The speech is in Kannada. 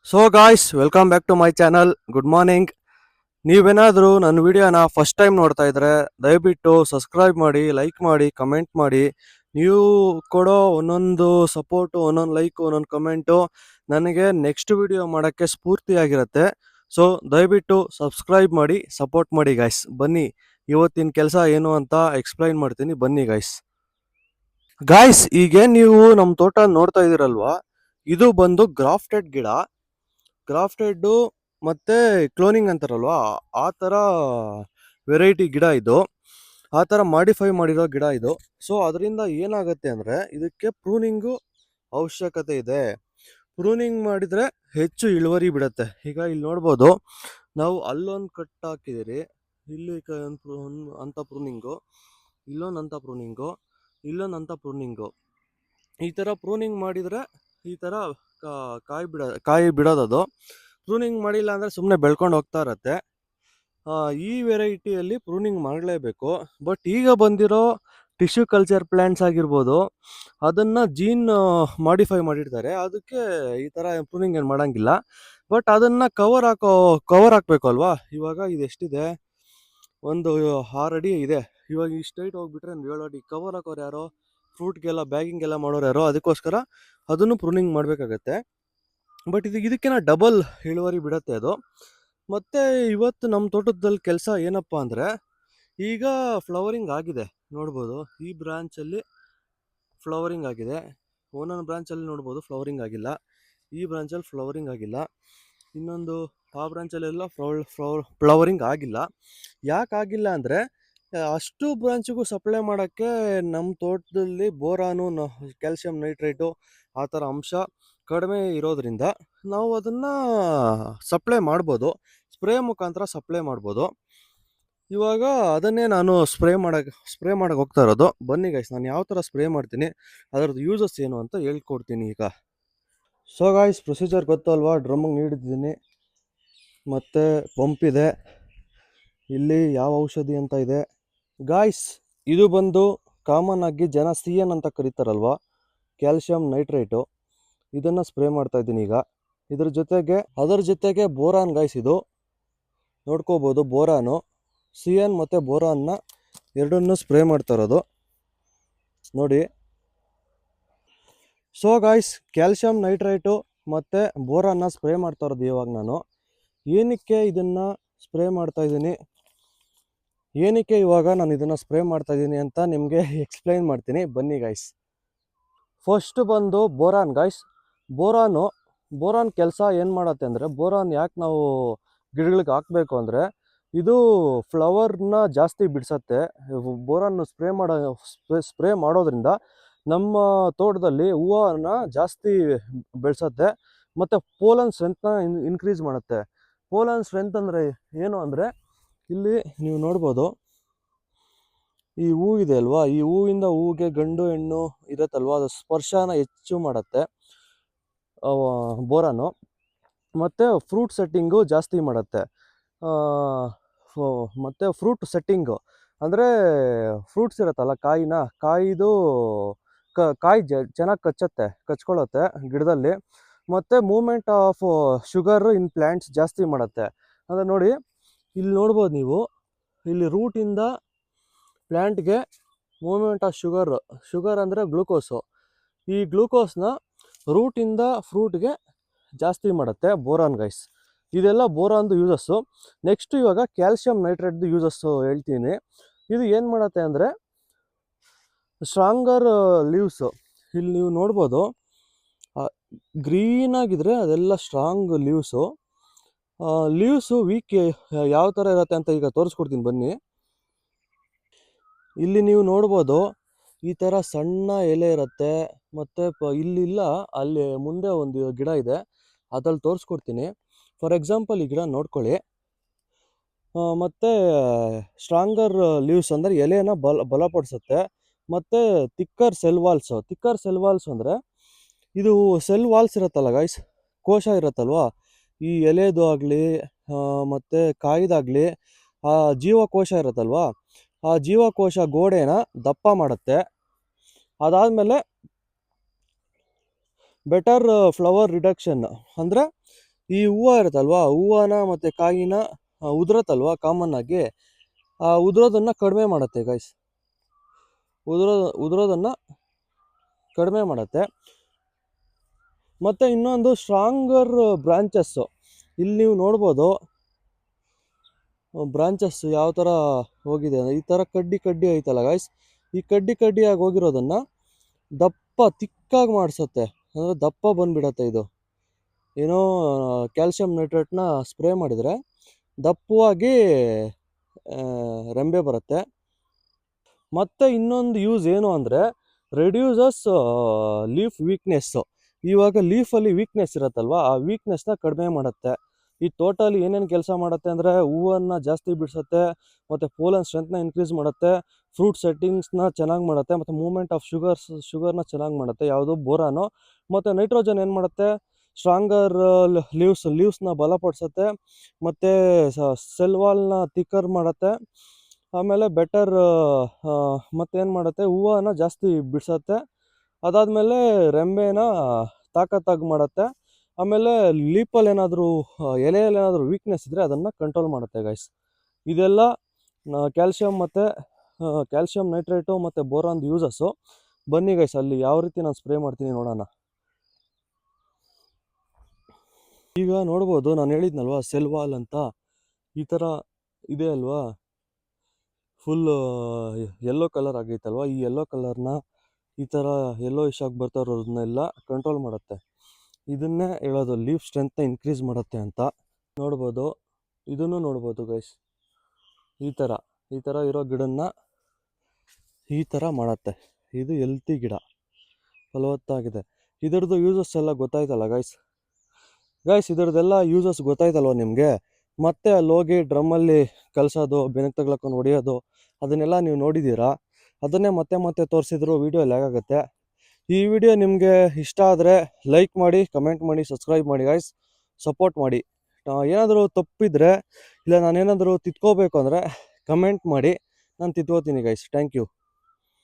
So guys welcome back to my channel. Good morning. ನೀವೇನಾದರೂ ನನ್ನ ವಿಡಿಯೋನ ಫಸ್ಟ್ ಟೈಮ್ ನೋಡ್ತಾ ಇದ್ರೆ ದಯವಿಟ್ಟು ಸಬ್ಸ್ಕ್ರೈಬ್ ಮಾಡಿ, ಲೈಕ್ ಮಾಡಿ, ಕಮೆಂಟ್ ಮಾಡಿ. ನೀವು ಕೊಡೋ ಒಂದೊಂದು ಸಪೋರ್ಟು, ಒಂದೊಂದು ಲೈಕು, ಒಂದೊಂದು ಕಮೆಂಟು ನನಗೆ ನೆಕ್ಸ್ಟ್ ವಿಡಿಯೋ ಮಾಡೋಕ್ಕೆ ಸ್ಫೂರ್ತಿಯಾಗಿರುತ್ತೆ. ಸೊ ದಯವಿಟ್ಟು ಸಬ್ಸ್ಕ್ರೈಬ್ ಮಾಡಿ, ಸಪೋರ್ಟ್ ಮಾಡಿ ಗಾಯ್ಸ್. ಬನ್ನಿ ಇವತ್ತಿನ ಕೆಲಸ ಏನು ಅಂತ ಎಕ್ಸ್ಪ್ಲೈನ್ ಮಾಡ್ತೀನಿ, ಬನ್ನಿ ಗಾಯ್ಸ್. ಗಾಯ್ಸ್, ಈಗ ನೀವು ನಮ್ಮ ತೋಟ ನೋಡ್ತಾ ಇದ್ದೀರಲ್ವಾ, ಇದು ಬಂದು ಗ್ರಾಫ್ಟೆಡ್ ಗಿಡ. ಗ್ರಾಫ್ಟೆಡ್ ಮತ್ತೆ ಕ್ಲೋನಿಂಗ್ ಅಂತಾರಲ್ವಾ, ಆ ಥರ ವೆರೈಟಿ ಗಿಡ ಇದು. ಆ ಥರ ಮಾಡಿಫೈ ಮಾಡಿರೋ ಗಿಡ ಇದು. ಸೊ ಅದರಿಂದ ಏನಾಗುತ್ತೆ ಅಂದರೆ ಇದಕ್ಕೆ ಪ್ರೂನಿಂಗು ಅವಶ್ಯಕತೆ ಇದೆ. ಪ್ರೂನಿಂಗ್ ಮಾಡಿದರೆ ಹೆಚ್ಚು ಇಳುವರಿ ಬಿಡುತ್ತೆ. ಈಗ ಇಲ್ಲಿ ನೋಡ್ಬೋದು, ನಾವು ಅಲ್ಲೊಂದು ಕಟ್ ಹಾಕಿದ್ದೀರಿ, ಇಲ್ಲಿ ಅಂತ ಪ್ರೂನಿಂಗು, ಇಲ್ಲೊಂದು ಅಂತ ಪ್ರೂನಿಂಗು, ಇಲ್ಲೊಂದು ಅಂತ ಪ್ರೂನಿಂಗು. ಈ ಥರ ಪ್ರೂನಿಂಗ್ ಮಾಡಿದರೆ ಈ ಥರ ಕಾಯಿ ಬಿಡೋದದು. ಪ್ರೂನಿಂಗ್ ಮಾಡಿಲ್ಲ ಅಂದರೆ ಸುಮ್ಮನೆ ಬೆಳ್ಕೊಂಡು ಹೋಗ್ತಾ ಇರತ್ತೆ. ಈ ವೆರೈಟಿಯಲ್ಲಿ ಪ್ರೂನಿಂಗ್ ಮಾಡಲೇಬೇಕು. ಬಟ್ ಈಗ ಬಂದಿರೋ ಟಿಶ್ಯೂ ಕಲ್ಚರ್ ಪ್ಲ್ಯಾಂಟ್ಸ್ ಆಗಿರ್ಬೋದು, ಅದನ್ನು ಜೀನ್ ಮಾಡಿಫೈ ಮಾಡಿರ್ತಾರೆ. ಅದಕ್ಕೆ ಈ ಥರ ಪ್ರೂನಿಂಗ್ ಏನು ಮಾಡೋಂಗಿಲ್ಲ. ಬಟ್ ಅದನ್ನು ಕವರ್ ಹಾಕಬೇಕು ಅಲ್ವಾ. ಇವಾಗ ಇದು ಎಷ್ಟಿದೆ, ಒಂದು 6 ಅಡಿ ಇದೆ. ಇವಾಗ ಈ ಸ್ಟ್ರೈಟ್ ಹೋಗ್ಬಿಟ್ರೆ ಒಂದು 7 ಅಡಿ. ಕವರ್ ಹಾಕೋರು ಯಾರೋ, ಫ್ರೂಟ್ಗೆಲ್ಲ ಬ್ಯಾಗಿಂಗ್ ಎಲ್ಲ ಮಾಡೋರು ಯಾರೋ, ಅದಕ್ಕೋಸ್ಕರ ಅದನ್ನು ಪ್ರೂನಿಂಗ್ ಮಾಡಬೇಕಾಗತ್ತೆ. ಬಟ್ ಇದಕ್ಕಿಂತ ಡಬಲ್ ಇಳುವರಿ ಬಿಡುತ್ತೆ ಅದು. ಮತ್ತು ಇವತ್ತು ನಮ್ಮ ತೋಟದಲ್ಲಿ ಕೆಲಸ ಏನಪ್ಪ ಅಂದರೆ, ಈಗ ಫ್ಲವರಿಂಗ್ ಆಗಿದೆ ನೋಡ್ಬೋದು. ಈ ಬ್ರಾಂಚಲ್ಲಿ ಫ್ಲವರಿಂಗ್ ಆಗಿದೆ, ಒಂದೊಂದು ಬ್ರಾಂಚಲ್ಲಿ ನೋಡ್ಬೋದು ಫ್ಲವರಿಂಗ್ ಆಗಿಲ್ಲ. ಈ ಬ್ರಾಂಚಲ್ಲಿ ಫ್ಲವರಿಂಗ್ ಆಗಿಲ್ಲ, ಇನ್ನೊಂದು ಆ ಬ್ರಾಂಚಲ್ಲೆಲ್ಲ ಫ್ಲವರಿಂಗ್ ಆಗಿಲ್ಲ. ಯಾಕೆ ಆಗಿಲ್ಲ ಅಂದರೆ, ಅಷ್ಟು ಬ್ರಾಂಚಿಗೂ ಸಪ್ಲೈ ಮಾಡೋಕ್ಕೆ ನಮ್ಮ ತೋಟದಲ್ಲಿ ಬೋರಾನು, ಕ್ಯಾಲ್ಸಿಯಂ ನೈಟ್ರೇಟು ಆ ಥರ ಅಂಶ ಕಡಿಮೆ ಇರೋದ್ರಿಂದ ನಾವು ಅದನ್ನು ಸಪ್ಲೈ ಮಾಡ್ಬೋದು, ಸ್ಪ್ರೇ ಮುಖಾಂತರ ಸಪ್ಲೈ ಮಾಡ್ಬೋದು. ಇವಾಗ ಅದನ್ನೇ ನಾನು ಸ್ಪ್ರೇ ಮಾಡೋಕ್ಕೆ ಹೋಗ್ತಾ ಇರೋದು. ಬನ್ನಿ ಗೈಸ್, ನಾನು ಯಾವ ಥರ ಸ್ಪ್ರೇ ಮಾಡ್ತೀನಿ, ಅದರದ್ದು ಯೂಸಸ್ ಏನು ಅಂತ ಹೇಳ್ಕೊಡ್ತೀನಿ ಈಗ. ಸೊ ಗಾಯ್ಸ್, ಪ್ರೊಸೀಜರ್ ಗೊತ್ತಲ್ವಾ. ಡ್ರಮ್ಮಿಗೆ ನೀಡಿದ್ದೀನಿ, ಮತ್ತು ಪಂಪ್ ಇದೆ, ಇಲ್ಲಿ ಯಾವ ಔಷಧಿ ಅಂತ ಇದೆ. ಗಾಯ್ಸ್, ಇದು ಬಂದು ಕಾಮನ್ ಆಗಿ ಜನ CN ಅಂತ ಕರೀತಾರಲ್ವ, ಕ್ಯಾಲ್ಸಿಯಂ ನೈಟ್ರೇಟು. ಇದನ್ನು ಸ್ಪ್ರೇ ಮಾಡ್ತಾ ಇದ್ದೀನಿ ಈಗ. ಅದರ ಜೊತೆಗೆ ಬೋರಾನ್ ಗಾಯ್ಸ್, ಇದು ನೋಡ್ಕೋಬೋದು. ಬೋರಾನು, CN ಮತ್ತು ಬೋರಾನ್ನ ಎರಡನ್ನೂ ಸ್ಪ್ರೇ ಮಾಡ್ತಾ ಇರೋದು ನೋಡಿ. ಸೊ ಗಾಯ್ಸ್, ಕ್ಯಾಲ್ಸಿಯಂ ನೈಟ್ರೇಟು ಮತ್ತು ಬೋರಾನ್ನ ಸ್ಪ್ರೇ ಮಾಡ್ತಾ ಇರೋದು ಇವಾಗ ನಾನು. ಏನಕ್ಕೆ ಇದನ್ನು ಸ್ಪ್ರೇ ಮಾಡ್ತಾ ಇದ್ದೀನಿ, ಏನಕ್ಕೆ ಇವಾಗ ನಾನು ಇದನ್ನು ಸ್ಪ್ರೇ ಮಾಡ್ತಾ ಇದ್ದೀನಿ ಅಂತ ನಿಮಗೆ ಎಕ್ಸ್ಪ್ಲೈನ್ ಮಾಡ್ತೀನಿ, ಬನ್ನಿ ಗಾಯ್ಸ್. ಫಸ್ಟ್ ಬಂದು ಬೋರಾನ್ ಗಾಯ್ಸ್. ಬೋರಾನ್ ಕೆಲಸ ಏನು ಮಾಡುತ್ತೆ ಅಂದರೆ, ಬೋರಾನ್ ಯಾಕೆ ನಾವು ಗಿಡಗಳಿಗೆ ಹಾಕಬೇಕು ಅಂದರೆ, ಇದು ಫ್ಲವರ್ನ ಜಾಸ್ತಿ ಬಿಡಿಸತ್ತೆ. ಬೋರಾನ್ ಸ್ಪ್ರೇ ಮಾಡೋದ್ರಿಂದ ನಮ್ಮ ತೋಟದಲ್ಲಿ ಹೂವನ್ನ ಜಾಸ್ತಿ ಬೆಳೆಸತ್ತೆ, ಮತ್ತು ಪೋಲನ್ ಸ್ಟ್ರೆಂತ್ನ ಇನ್ಕ್ರೀಸ್ ಮಾಡುತ್ತೆ. ಪೋಲನ್ ಸ್ಟ್ರೆಂತ್ ಅಂದರೆ ಏನು ಅಂದರೆ, ಇಲ್ಲಿ ನೀವು ನೋಡ್ಬೋದು, ಈ ಹೂ ಇದೆ ಅಲ್ವಾ, ಈ ಹೂವಿಂದ ಹೂವಿಗೆ ಗಂಡು ಹೆಣ್ಣು ಇರುತ್ತಲ್ವ, ಅದು ಸ್ಪರ್ಶನ ಹೆಚ್ಚು ಮಾಡುತ್ತೆ ಬೋರಾನು. ಮತ್ತು ಫ್ರೂಟ್ ಸೆಟ್ಟಿಂಗು ಜಾಸ್ತಿ ಮಾಡುತ್ತೆ. ಮತ್ತು ಫ್ರೂಟ್ ಸೆಟ್ಟಿಂಗು ಅಂದರೆ, ಫ್ರೂಟ್ಸ್ ಇರುತ್ತಲ್ಲ, ಕಾಯಿದು ಕಾಯಿ ಚೆನ್ನಾಗಿ ಕಚ್ಕೊಳ್ಳುತ್ತೆ ಗಿಡದಲ್ಲಿ. ಮತ್ತು movement of sugar in plants ಜಾಸ್ತಿ ಮಾಡುತ್ತೆ. ಅಂದರೆ ನೋಡಿ, ಇಲ್ಲಿ ನೋಡ್ಬೋದು ನೀವು, ಇಲ್ಲಿ ರೂಟಿಂದ ಪ್ಲ್ಯಾಂಟ್ಗೆ ಮೂಮೆಂಟ್ ಆಫ್ ಶುಗರ್ ಅಂದರೆ ಗ್ಲೂಕೋಸು. ಈ ಗ್ಲೂಕೋಸ್ನ ರೂಟಿಂದ ಫ್ರೂಟ್ಗೆ ಜಾಸ್ತಿ ಮಾಡುತ್ತೆ ಬೋರಾನ್ ಗೈಸ್. ಇದೆಲ್ಲ ಬೋರಾನ್ದು ಯೂಸಸ್ಸು. ನೆಕ್ಸ್ಟ್ ಇವಾಗ ಕ್ಯಾಲ್ಸಿಯಂ ನೈಟ್ರೇಟ್ದು ಯೂಸಸ್ಸು ಹೇಳ್ತೀನಿ. ಇದು ಏನು ಮಾಡುತ್ತೆ ಅಂದರೆ, ಸ್ಟ್ರಾಂಗರ್ ಲೀವ್ಸು, ಇಲ್ಲಿ ನೀವು ನೋಡ್ಬೋದು, ಗ್ರೀನಾಗಿದ್ರೆ ಅದೆಲ್ಲ ಸ್ಟ್ರಾಂಗ್ ಲೀವ್ಸು ವೀಕ್ ಯಾವ ಥರ ಇರುತ್ತೆ ಅಂತ ಈಗ ತೋರಿಸ್ಕೊಡ್ತೀನಿ ಬನ್ನಿ. ಇಲ್ಲಿ ನೀವು ನೋಡ್ಬೋದು, ಈ ಥರ ಸಣ್ಣ ಎಲೆ ಇರುತ್ತೆ. ಮತ್ತು ಇಲ್ಲಿಲ್ಲ, ಅಲ್ಲಿ ಮುಂದೆ ಒಂದು ಗಿಡ ಇದೆ, ಅದ್ರಲ್ಲಿ ತೋರಿಸ್ಕೊಡ್ತೀನಿ. ಫಾರ್ ಎಕ್ಸಾಂಪಲ್ ಈ ಗಿಡ ನೋಡ್ಕೊಳ್ಳಿ. ಮತ್ತು ಸ್ಟ್ರಾಂಗರ್ ಲೀವ್ಸ್ ಅಂದರೆ ಎಲೆನ ಬಲಪಡಿಸುತ್ತೆ. ಮತ್ತು ತಿಕ್ಕರ್ ಸೆಲ್ ವಾಲ್ಸ್ ಅಂದರೆ, ಇದು ಸೆಲ್ ವಾಲ್ಸ್ ಇರುತ್ತಲ್ಲ ಗೈಸ್, ಕೋಶ ಇರುತ್ತಲ್ವ, ಈ ಎಲೆದು ಆಗಲಿ ಮತ್ತು ಕಾಯಿದಾಗಲಿ, ಆ ಜೀವಕೋಶ ಇರುತ್ತಲ್ವ, ಆ ಜೀವಕೋಶ ಗೋಡೆನ ದಪ್ಪ ಮಾಡುತ್ತೆ. ಅದಾದಮೇಲೆ ಬೆಟರ್ ಫ್ಲವರ್ ರಿಡಕ್ಷನ್ ಅಂದರೆ, ಈ ಹೂವು ಇರುತ್ತಲ್ವಾ, ಹೂವನ ಮತ್ತು ಕಾಯಿನ ಉದುರತ್ತಲ್ವಾ ಕಾಮನ್ ಆಗಿ, ಆ ಉದುರೋದನ್ನು ಕಡಿಮೆ ಮಾಡುತ್ತೆ ಗೈಸ್. ಉದುರೋದನ್ನು ಕಡಿಮೆ ಮಾಡುತ್ತೆ. ಮತ್ತು ಇನ್ನೊಂದು ಸ್ಟ್ರಾಂಗರ್ ಬ್ರಾಂಚಸ್ಸು, ಇಲ್ಲಿ ನೀವು ನೋಡ್ಬೋದು ಬ್ರಾಂಚಸ್ ಯಾವ ಥರ ಹೋಗಿದೆ. ಈ ಥರ ಕಡ್ಡಿ ಕಡ್ಡಿ ಐತಲ್ಲ ಗೈಸ್, ಈ ಕಡ್ಡಿ ಕಡ್ಡಿಯಾಗಿ ಹೋಗಿರೋದನ್ನು ದಪ್ಪ ತಿಕ್ಕಾಗಿ ಮಾಡಿಸುತ್ತೆ, ಅಂದರೆ ದಪ್ಪ ಬಂದುಬಿಡತ್ತೆ. ಇದು ಏನೋ ಕ್ಯಾಲ್ಶಿಯಂ ನೈಟ್ರೇಟ್ನ ಸ್ಪ್ರೇ ಮಾಡಿದರೆ ದಪ್ಪವಾಗಿ ರೆಂಬೆ ಬರುತ್ತೆ. ಮತ್ತು ಇನ್ನೊಂದು ಯೂಸ್ ಏನು ಅಂದರೆ ರೆಡ್ಯೂಸಸ್ ಲೀಫ್ ವೀಕ್ನೆಸ್ಸು. ಇವಾಗ ಲೀಫಲ್ಲಿ ವೀಕ್ನೆಸ್ ಇರುತ್ತಲ್ವ, ಆ ವೀಕ್ನೆಸ್ನ ಕಡಿಮೆ ಮಾಡುತ್ತೆ. ಈ ಟೋಟಲಿ ಏನೇನು ಕೆಲಸ ಮಾಡುತ್ತೆ ಅಂದರೆ ಹೂವನ್ನು ಜಾಸ್ತಿ ಬಿಡಿಸುತ್ತೆ, ಮತ್ತು ಪೋಲನ್ ಸ್ಟ್ರೆಂತ್ನ ಇನ್ಕ್ರೀಸ್ ಮಾಡುತ್ತೆ, ಫ್ರೂಟ್ ಸೆಟ್ಟಿಂಗ್ಸ್ನ ಚೆನ್ನಾಗಿ ಮಾಡುತ್ತೆ, ಮತ್ತು ಮೂವ್ಮೆಂಟ್ ಆಫ್ ಶುಗರ್ನ ಚೆನ್ನಾಗಿ ಮಾಡುತ್ತೆ, ಯಾವುದು ಬೋರಾನು. ಮತ್ತು ನೈಟ್ರೋಜನ್ ಏನು ಮಾಡುತ್ತೆ, ಸ್ಟ್ರಾಂಗರ್ ಲೀವ್ಸ್ನ ಬಲಪಡಿಸುತ್ತೆ, ಮತ್ತು ಸೆಲ್ ವಾಲ್ನ ಥಿಕ್ಕರ್ ಮಾಡುತ್ತೆ. ಆಮೇಲೆ ಬೆಟರ್ ಮತ್ತೇನು ಮಾಡುತ್ತೆ, ಹೂವನ್ನ ಜಾಸ್ತಿ ಬಿಡಿಸುತ್ತೆ. ಅದಾದಮೇಲೆ ರೆಂಬೆನ ತಾಕತ್ತಾಗಿ ಮಾಡುತ್ತೆ. ಆಮೇಲೆ ಲೀಪಲ್ಲಿ ಏನಾದರೂ ಎಲೆಯಲ್ಲಿ ಏನಾದರೂ ವೀಕ್ನೆಸ್ ಇದ್ದರೆ ಅದನ್ನು ಕಂಟ್ರೋಲ್ ಮಾಡುತ್ತೆ ಗೈಸ್. ಇದೆಲ್ಲ ಕ್ಯಾಲ್ಶಿಯಂ ಮತ್ತು ಕ್ಯಾಲ್ಶಿಯಂ ನೈಟ್ರೇಟು ಮತ್ತು ಬೋರಾನ್ದು ಯೂಸಸ್ಸು. ಬನ್ನಿ ಗೈಸ್, ಅಲ್ಲಿ ಯಾವ ರೀತಿ ನಾನು ಸ್ಪ್ರೇ ಮಾಡ್ತೀನಿ ನೋಡೋಣ. ಈಗ ನೋಡ್ಬೋದು, ನಾನು ಹೇಳಿದ್ನಲ್ವಾ ಸೆಲ್ ವಾಲ್ ಅಂತ, ಈ ಥರ ಇದೆ ಅಲ್ವಾ, ಫುಲ್ ಯೆಲ್ಲೋ ಕಲರ್ ಆಗೈತಲ್ವ, ಈ ಯೆಲ್ಲೋ ಕಲರ್ನ ಈ ಥರ ಯೆಲ್ಲೋ ಇಶ್ ಆಗಿ ಬರ್ತಾ ಇರೋದನ್ನೆಲ್ಲ ಕಂಟ್ರೋಲ್ ಮಾಡುತ್ತೆ. ಇದನ್ನೇ ಹೇಳೋದು ಲೀಫ್ ಸ್ಟ್ರೆಂತ್ನ ಇನ್ಕ್ರೀಸ್ ಮಾಡುತ್ತೆ ಅಂತ. ನೋಡ್ಬೋದು, ಇದನ್ನು ನೋಡ್ಬೋದು ಗೈಸ್, ಈ ಥರ ಇರೋ ಗಿಡನ್ನ ಈ ಥರ ಮಾಡುತ್ತೆ. ಇದು ಹೆಲ್ತಿ ಗಿಡ, ಫಲವತ್ತಾಗಿದೆ. ಇದರದ್ದು ಯೂಸಸ್ ಎಲ್ಲ ಗೊತ್ತಾಯ್ತಲ್ಲ ಗೈಸ್. ಇದರದ್ದೆಲ್ಲ ಯೂಸಸ್ ಗೊತ್ತಾಯ್ತಲ್ವ ನಿಮಗೆ. ಮತ್ತೆ ಅಲ್ಲಿ ಹೋಗಿ ಡ್ರಮ್ಮಲ್ಲಿ ಕಲಸೋದು, ಬೆನಕ್ಕೆ ತಗ್ಲಕೊಂಡು ಹೊಡೆಯೋದು, ಅದನ್ನೆಲ್ಲ ನೀವು ನೋಡಿದ್ದೀರಾ. ಅದನ್ನೇ ಮತ್ತೆ ತೋರಿಸಿದ್ರು ವೀಡಿಯೋ ಲ್ಯಾಗ್ ಆಗುತ್ತೆ. ಈ ವಿಡಿಯೋ ನಿಮಗೆ ಇಷ್ಟ ಆದರೆ ಲೈಕ್ ಮಾಡಿ, ಕಮೆಂಟ್ ಮಾಡಿ, ಸಬ್ಸ್ಕ್ರೈಬ್ ಮಾಡಿ ಗೈಸ್, ಸಪೋರ್ಟ್ ಮಾಡಿ. ಏನಾದರೂ ತಪ್ಪಿದರೆ ಇಲ್ಲ ನಾನೇನಾದರೂ ತಿದ್ಕೋಬೇಕು ಅಂದರೆ ಕಮೆಂಟ್ ಮಾಡಿ, ನಾನು ತಿದ್ಕೋತೀನಿ ಗೈಸ್. Thank you.